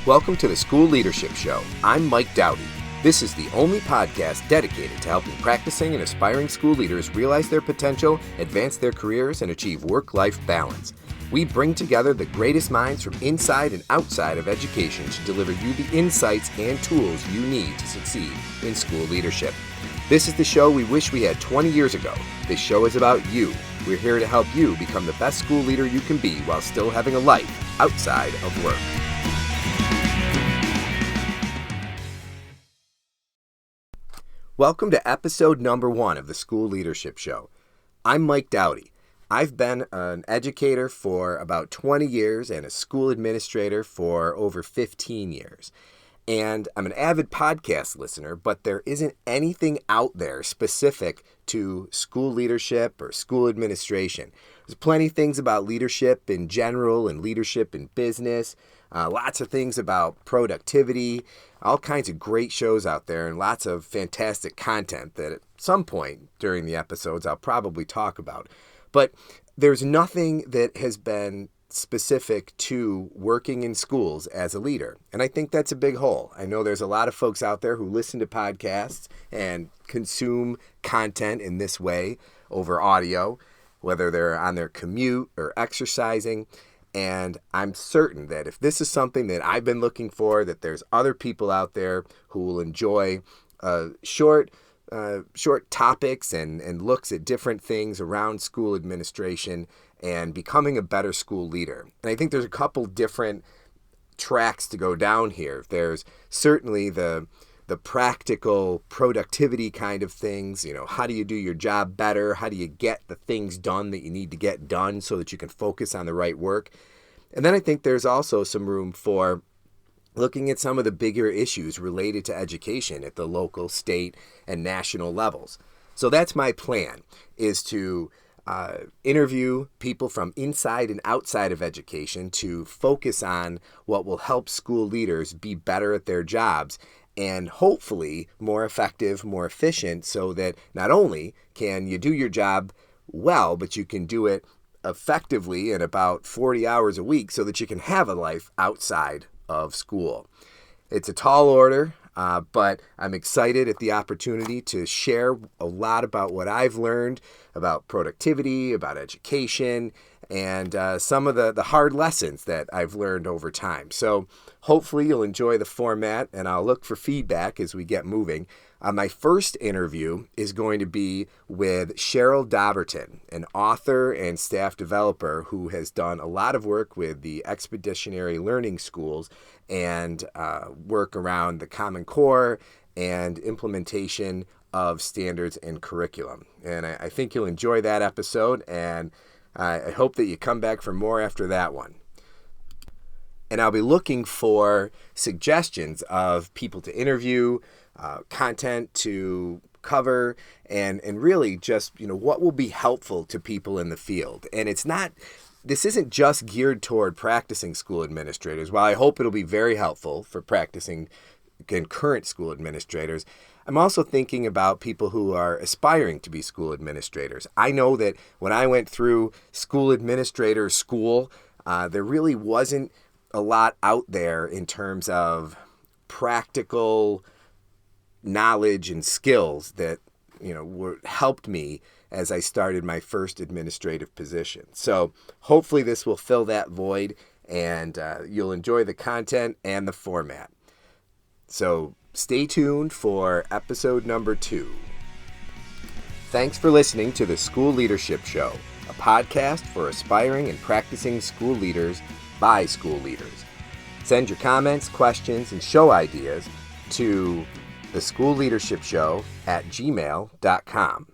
Welcome to the School Leadership Show. I'm Mike Dowdy. This is the only podcast dedicated to helping practicing and aspiring school leaders realize their potential, advance their careers, and achieve work-life balance. We bring together the greatest minds from inside and outside of education to deliver you the insights and tools you need to succeed in school leadership. This is the show we wish we had 20 years ago. This show is about you. We're here to help you become the best school leader you can be while still having a life outside of work. Welcome to episode number 1 of the School Leadership Show. I'm Mike Dowdy. I've been an educator for about 20 years and a school administrator for over 15 years. And I'm an avid podcast listener, but there isn't anything out there specific to school leadership or school administration. There's plenty of things about leadership in general and leadership in business, lots of things about productivity, all kinds of great shows out there, and lots of fantastic content that at some point during the episodes I'll probably talk about. But there's nothing that has been specific to working in schools as a leader. And I think that's a big hole. I know there's a lot of folks out there who listen to podcasts and consume content in this way over audio, whether they're on their commute or exercising. And I'm certain that if this is something that I've been looking for, that there's other people out there who will enjoy short topics and looks at different things around school administration and becoming a better school leader. And I think there's a couple different tracks to go down here. There's certainly the practical productivity kind of things. You know, how do you do your job better? How do you get the things done that you need to get done so that you can focus on the right work? And then I think there's also some room for looking at some of the bigger issues related to education at the local, state, and national levels. So that's my plan, is to interview people from inside and outside of education to focus on what will help school leaders be better at their jobs and hopefully more effective, more efficient, so that not only can you do your job well, but you can do it effectively in about 40 hours a week so that you can have a life outside of school. It's a tall order, but I'm excited at the opportunity to share a lot about what I've learned about productivity, about education, and some of the hard lessons that I've learned over time. So hopefully you'll enjoy the format, and I'll look for feedback as we get moving. My first interview is going to be with Cheryl Dobbertin, an author and staff developer who has done a lot of work with the Expeditionary Learning Schools and work around the Common Core and implementation of standards and curriculum. And I think you'll enjoy that episode, and I hope that you come back for more after that one. And I'll be looking for suggestions of people to interview, content to cover, and really just, what will be helpful to people in the field. And this isn't just geared toward practicing school administrators. While I hope it'll be very helpful for practicing and current school administrators, I'm also thinking about people who are aspiring to be school administrators. I know that when I went through school administrator school, there really wasn't a lot out there in terms of practical knowledge and skills that helped me as I started my first administrative position. So hopefully this will fill that void, and you'll enjoy the content and the format. So stay tuned for episode number 2. Thanks for listening to the School Leadership Show, a podcast for aspiring and practicing school leaders by school leaders. Send your comments, questions, and show ideas to theschoolleadershipshow@gmail.com.